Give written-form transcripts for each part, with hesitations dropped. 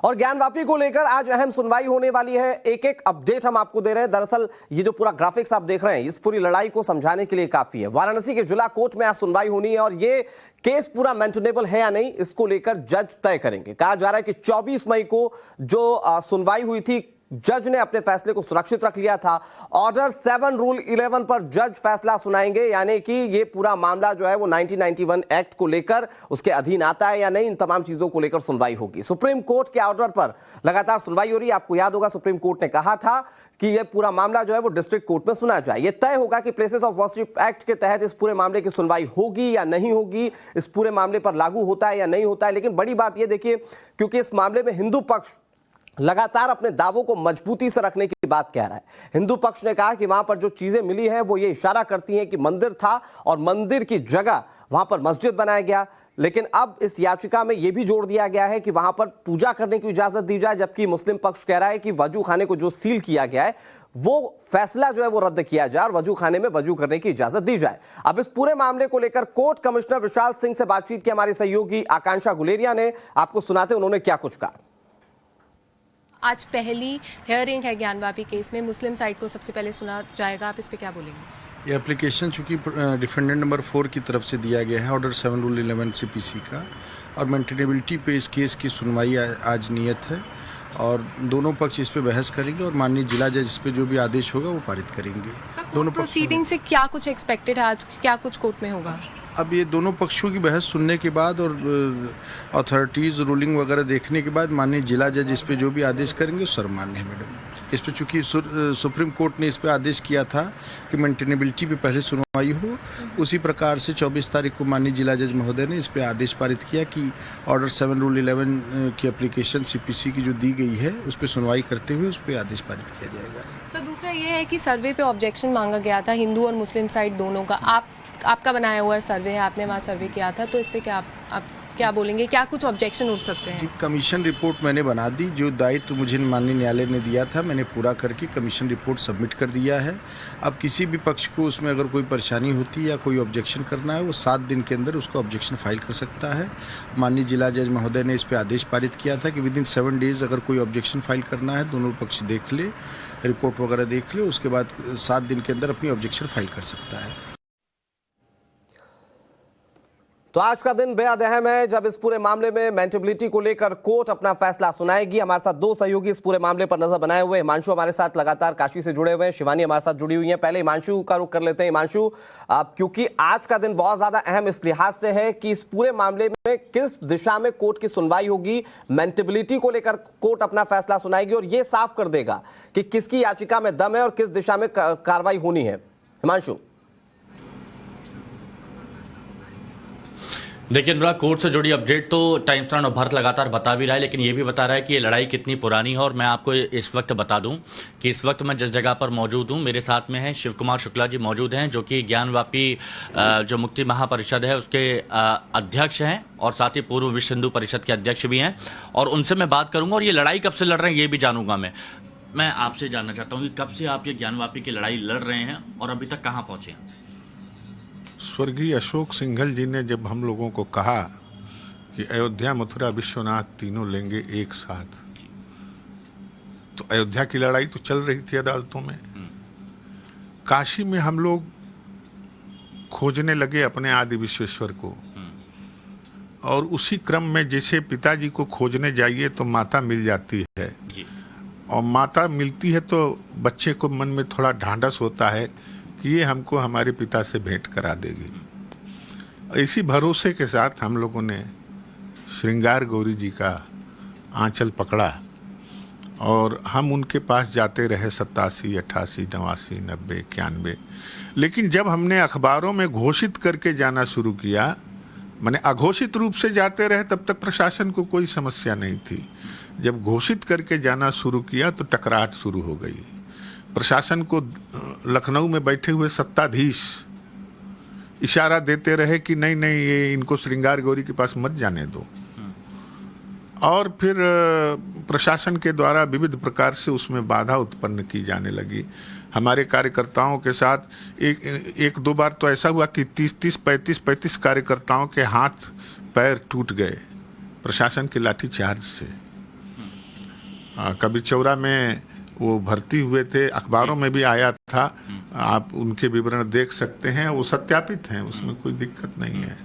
और ज्ञानवापी को लेकर आज अहम सुनवाई होने वाली है। एक एक अपडेट हम आपको दे रहे हैं। दरअसल ये जो पूरा ग्राफिक्स आप देख रहे हैं, इस पूरी लड़ाई को समझाने के लिए काफी है। वाराणसी के जिला कोर्ट में आज सुनवाई होनी है और ये केस पूरा मेंटेनेबल है या नहीं, इसको लेकर जज तय करेंगे। कहा जा रहा है कि 24 मई को जो सुनवाई हुई थी, जज ने अपने फैसले को सुरक्षित रख लिया था। ऑर्डर 7 रूल 11 पर जज फैसला सुनाएंगे, यानी कि ये पूरा मामला जो है वो 1991 एक्ट को लेकर उसके अधीन आता है या नहीं, इन तमाम चीजों को लेकर सुनवाई होगी। सुप्रीम कोर्ट के ऑर्डर पर लगातार सुनवाई हो रही है। आपको याद होगा सुप्रीम कोर्ट ने कहा था कि ये पूरा मामला जो है वो डिस्ट्रिक्ट कोर्ट में सुना जाए। ये तय होगा कि प्लेसेस ऑफ वर्शिप एक्ट के तहत इस पूरे मामले की सुनवाई होगी या नहीं होगी, इस पूरे मामले पर लागू होता है या नहीं होता है। लेकिन बड़ी बात ये देखिए, क्योंकि इस मामले में हिंदू पक्ष लगातार अपने दावों को मजबूती से रखने की बात कह रहा है। हिंदू पक्ष ने कहा कि वहां पर जो चीजें मिली हैं वो ये इशारा करती हैं कि मंदिर था और मंदिर की जगह वहां पर मस्जिद बनाया गया। लेकिन अब इस याचिका में यह भी जोड़ दिया गया है कि वहां पर पूजा करने की इजाजत दी जाए, जबकि मुस्लिम पक्ष कह रहा है कि वजू खाने को जो सील किया गया है वो फैसला जो है वो रद्द किया जाए और वजू खाने में वजू करने की इजाजत दी जाए। अब इस पूरे मामले को लेकर कोर्ट कमिश्नर विशाल सिंह से बातचीत की हमारी सहयोगी आकांक्षा गुलेरिया ने। आपको सुनाते उन्होंने क्या कुछ कहा। आज पहली हियरिंग है ज्ञानवापी केस में, मुस्लिम साइड को सबसे पहले सुना जाएगा। आप इस पे क्या बोलेंगे? ये एप्लीकेशन चूंकि डिफेंडेंट नंबर 4 की तरफ से दिया गया है, ऑर्डर 7 रूल 11 सीपीसी का, और मेंटेनेबिलिटी पे इस केस की सुनवाई आज नियत है और दोनों पक्ष इस पे बहस करेंगे और माननीय जिला जज इस पे जो भी आदेश होगा वो पारित करेंगे। दोनों प्रोसीडिंग से क्या कुछ एक्सपेक्टेड है आज, क्या कुछ कोर्ट में होगा? अब ये दोनों पक्षों की बहस सुनने के बाद और अथॉरिटीज़ रूलिंग वगैरह देखने के बाद माननीय जिला जज इस पे जो भी आदेश करेंगे सर्वमान्य है। मैडम, इस पे चूंकि सुप्रीम कोर्ट ने इस पे आदेश किया था कि मेंटेनेबिलिटी पे पहले सुनवाई हो, उसी प्रकार से 24 तारीख को माननीय जिला जज महोदय ने इस पे आदेश पारित किया कि ऑर्डर 7 रूल 11 की एप्लीकेशन सीपीसी की जो दी गई है उस पर सुनवाई करते हुए उस पर आदेश पारित किया जाएगा। सर, दूसरा ये है कि सर्वे पे ऑब्जेक्शन मांगा गया था हिंदू और मुस्लिम साइड दोनों का। आपका बनाया हुआ सर्वे है, आपने वहाँ सर्वे किया था, तो इस पे क्या आप क्या बोलेंगे? क्या कुछ ऑब्जेक्शन उठ सकते हैं? कमीशन रिपोर्ट मैंने बना दी, जो दायित्व मुझे माननीय न्यायालय ने दिया था मैंने पूरा करके कमीशन रिपोर्ट सबमिट कर दिया है। अब किसी भी पक्ष को उसमें अगर कोई परेशानी होती है या कोई ऑब्जेक्शन करना है, वो 7 दिन के अंदर उसको ऑब्जेक्शन फाइल कर सकता है। माननीय जिला जज महोदय ने इस पर आदेश पारित किया था कि विदिन 7 डेज अगर कोई ऑब्जेक्शन फाइल करना है, दोनों पक्ष देख ले, रिपोर्ट वगैरह देख ले, उसके बाद 7 दिन के अंदर अपनी ऑब्जेक्शन फाइल कर सकता है। तो आज का दिन बेहद अहम है जब इस पूरे मामले में मेंटेबिलिटी को लेकर कोर्ट अपना फैसला सुनाएगी। हमारे साथ 2 सहयोगी इस पूरे मामले पर नजर बनाए हुए। हिमांशु हमारे साथ लगातार काशी से जुड़े हुए हैं, शिवानी हमारे साथ जुड़ी हुई है। पहले हिमांशु का रुख कर लेते हैं। हिमांशु, क्योंकि आज का दिन बहुत ज्यादा अहम इस लिहाज से है कि इस पूरे मामले में किस दिशा में कोर्ट की सुनवाई होगी, मेंटेबिलिटी को लेकर कोर्ट अपना फैसला सुनाएगी और ये साफ कर देगा कि किसकी याचिका में दम है और किस दिशा में कार्रवाई होनी है। हिमांशु, देखिए अनुराग, कोर्ट से जुड़ी अपडेट तो टाइम्स नाउ और भारत लगातार बता भी रहा है, लेकिन ये भी बता रहा है कि ये लड़ाई कितनी पुरानी है। और मैं आपको इस वक्त बता दूं कि इस वक्त मैं जिस जगह पर मौजूद हूं, मेरे साथ में है शिव कुमार शुक्ला जी मौजूद हैं, जो कि ज्ञानवापी जो मुक्ति महापरिषद है उसके अध्यक्ष हैं और साथ ही पूर्व विश्व हिंदू परिषद के अध्यक्ष भी हैं। और उनसे मैं बात करूँगा और ये लड़ाई कब से लड़ रहे हैं ये भी जानूंगा। मैं आपसे जानना चाहता हूँ कि कब से आप ये ज्ञानवापी की लड़ाई लड़ रहे हैं और अभी तक कहाँ पहुँचे हैं? स्वर्गीय अशोक सिंघल जी ने जब हम लोगों को कहा कि अयोध्या, मथुरा, विश्वनाथ तीनों लेंगे एक साथ, तो अयोध्या की लड़ाई तो चल रही थी अदालतों में। काशी में हम लोग खोजने लगे अपने आदि विश्वेश्वर को, और उसी क्रम में जैसे पिताजी को खोजने जाइए तो माता मिल जाती है, और माता मिलती है तो बच्चे को मन में थोड़ा ढांढस होता है कि ये हमको हमारे पिता से भेंट करा देगी। इसी भरोसे के साथ हम लोगों ने श्रृंगार गौरी जी का आंचल पकड़ा और हम उनके पास जाते रहे 87, 88, 89, 90, 91। लेकिन जब हमने अखबारों में घोषित करके जाना शुरू किया, माने अघोषित रूप से जाते रहे, तब तक प्रशासन को कोई समस्या नहीं थी। जब घोषित करके जाना शुरू किया तो टकराहट शुरू हो गई। प्रशासन को लखनऊ में बैठे हुए सत्ताधीश इशारा देते रहे कि नहीं नहीं, ये इनको श्रृंगार गौरी के पास मत जाने दो, और फिर प्रशासन के द्वारा विविध प्रकार से उसमें बाधा उत्पन्न की जाने लगी। हमारे कार्यकर्ताओं के साथ एक दो बार तो ऐसा हुआ कि 30-30, 35-35 कार्यकर्ताओं के हाथ पैर टूट गए प्रशासन के लाठीचार्ज से। कबीर चौरा में वो भर्ती हुए थे, अखबारों में भी आया था, आप उनके विवरण देख सकते हैं, वो सत्यापित हैं, उसमें कोई दिक्कत नहीं है।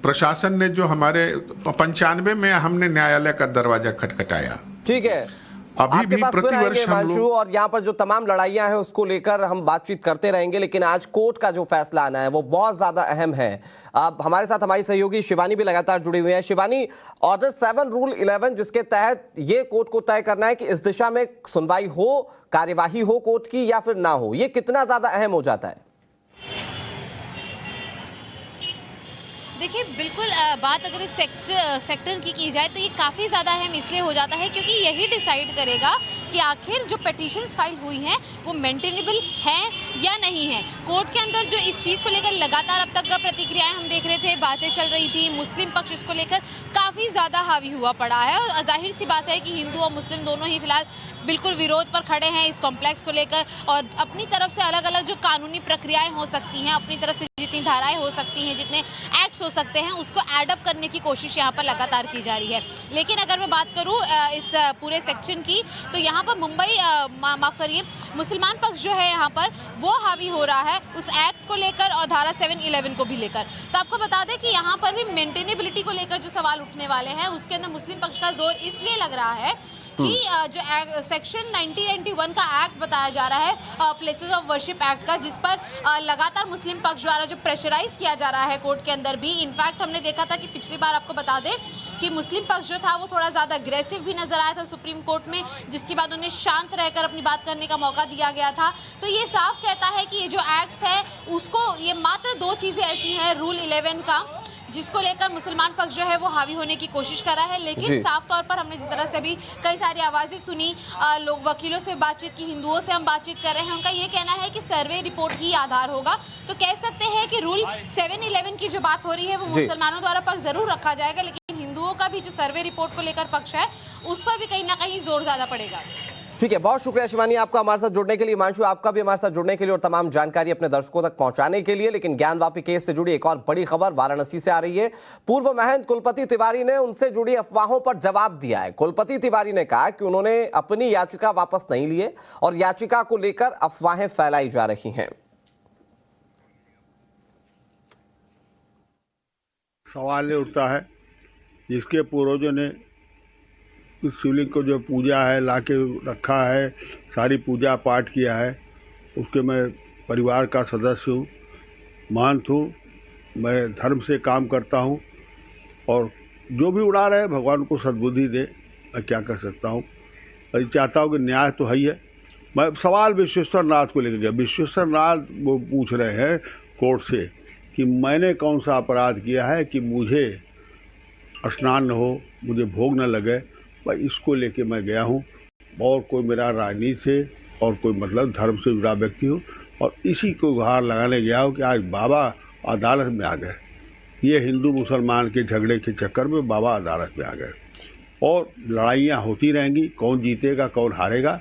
प्रशासन ने जो हमारे 95 में हमने न्यायालय का दरवाजा खटखटाया, ठीक है, अभी आपके भी पास फिर प्रतिवर्ष आएंगे हम हिमांशु, लोग, और यहाँ पर जो तमाम लड़ाइयां हैं उसको लेकर हम बातचीत करते रहेंगे, लेकिन आज कोर्ट का जो फैसला आना है वो बहुत ज्यादा अहम है। अब हमारे साथ हमारी सहयोगी शिवानी भी लगातार जुड़ी हुई है। शिवानी, ऑर्डर 7 रूल 11 जिसके तहत ये कोर्ट को तय करना है कि इस दिशा में सुनवाई हो, कार्यवाही हो कोर्ट की या फिर ना हो, ये कितना ज्यादा अहम हो जाता है? देखिए, बिल्कुल बात अगर इस सेक्टर की जाए तो ये काफ़ी ज़्यादा अहम इसलिए हो जाता है क्योंकि यही डिसाइड करेगा कि आखिर जो पिटीशंस फाइल हुई हैं वो मेंटेनेबल हैं या नहीं है। कोर्ट के अंदर जो इस चीज़ को लेकर लगातार अब तक प्रतिक्रियाएं हम देख रहे थे, बातें चल रही थी, मुस्लिम पक्ष इसको लेकर काफ़ी ज़्यादा हावी हुआ पड़ा है और जाहिर सी बात है कि हिंदू और मुस्लिम दोनों ही फिलहाल बिल्कुल विरोध पर खड़े हैं इस कॉम्प्लेक्स को लेकर और अपनी तरफ से अलग अलग जो कानूनी प्रक्रियाएं हो सकती हैं, अपनी तरफ से जितनी धाराएं हो सकती हैं, जितने एक्ट्स हो सकते हैं, उसको एडअप करने की कोशिश यहाँ पर लगातार की जा रही है। लेकिन अगर मैं बात करूँ इस पूरे सेक्शन की, तो यहाँ पर मुंबई माफ़ करिए, मुसलमान पक्ष जो है यहाँ पर वो हावी हो रहा है उस एक्ट को लेकर और धारा 711 को भी लेकर। तो आपको बता दें कि यहाँ पर भी मेंटेनेबिलिटी को लेकर जो सवाल उठने वाले हैं उसके अंदर मुस्लिम पक्ष का जोर इसलिए लग रहा है कि जो सेक्शन 1991 का एक्ट बताया जा रहा है, प्लेसेस ऑफ वर्शिप एक्ट का, जिस पर लगातार मुस्लिम पक्ष द्वारा जो प्रेशराइज किया जा रहा है कोर्ट के अंदर भी। इनफैक्ट हमने देखा था कि पिछली बार, आपको बता दें कि मुस्लिम पक्ष जो था वो थोड़ा ज़्यादा अग्रेसिव भी नजर आया था सुप्रीम कोर्ट में, जिसके बाद उन्हें शांत रहकर अपनी बात करने का मौका दिया गया था। तो ये साफ कहता है कि ये जो एक्ट्स है उसको, ये मात्र 2 चीज़ें ऐसी हैं रूल 11 का जिसको लेकर मुसलमान पक्ष जो है वो हावी होने की कोशिश कर रहा है। लेकिन साफ तौर पर हमने जिस तरह से अभी कई सारी आवाज़ें सुनी, लोग वकीलों से बातचीत की, हिंदुओं से हम बातचीत कर रहे हैं, उनका ये कहना है कि सर्वे रिपोर्ट ही आधार होगा। तो कह सकते हैं कि रूल 711 की जो बात हो रही है वो मुसलमानों द्वारा पक्ष जरूर रखा जाएगा, लेकिन हिंदुओं का भी जो सर्वे रिपोर्ट को लेकर पक्ष है उस पर भी कहीं ना कहीं जोर ज्यादा पड़ेगा। ठीक है, बहुत शुक्रिया शिवानी आपका हमारे साथ जुड़ने के लिए, हिमांशु आपका भी हमारे साथ जुड़ने के लिए और तमाम जानकारी अपने दर्शकों तक पहुंचाने के लिए। लेकिन ज्ञानवापी केस से जुड़ी एक और बड़ी खबर वाराणसी से आ रही है। पूर्व महंत कुलपति तिवारी ने उनसे जुड़ी अफवाहों पर जवाब दिया है। कुलपति तिवारी ने कहा कि उन्होंने अपनी याचिका वापस नहीं लिए और याचिका को लेकर अफवाहें फैलाई जा रही हैं। सवाल ये उठता है, जिसके पूर्वजों ने इस शिवलिंग को जो पूजा है लाके रखा है, सारी पूजा पाठ किया है, उसके मैं परिवार का सदस्य हूँ, महंत हूँ, मैं धर्म से काम करता हूँ और जो भी उड़ा रहे भगवान को सद्बुद्धि दे, मैं क्या कर सकता हूँ। मैं चाहता हूँ कि न्याय तो है ही है। मैं सवाल विश्वेश्वर नाथ को लेकर गया, विश्वेश्वर नाथ वो पूछ रहे हैं कोर्ट से कि मैंने कौन सा अपराध किया है कि मुझे स्नान न हो, मुझे भोग न लगे। भाई इसको लेके मैं गया हूँ और कोई मेरा राजनीति से और कोई मतलब धर्म से जुड़ा व्यक्ति हूँ और इसी को गुहार लगाने गया हूँ कि आज बाबा अदालत में आ गए। ये हिंदू मुसलमान के झगड़े के चक्कर में बाबा अदालत में आ गए और लड़ाइयाँ होती रहेंगी, कौन जीतेगा कौन हारेगा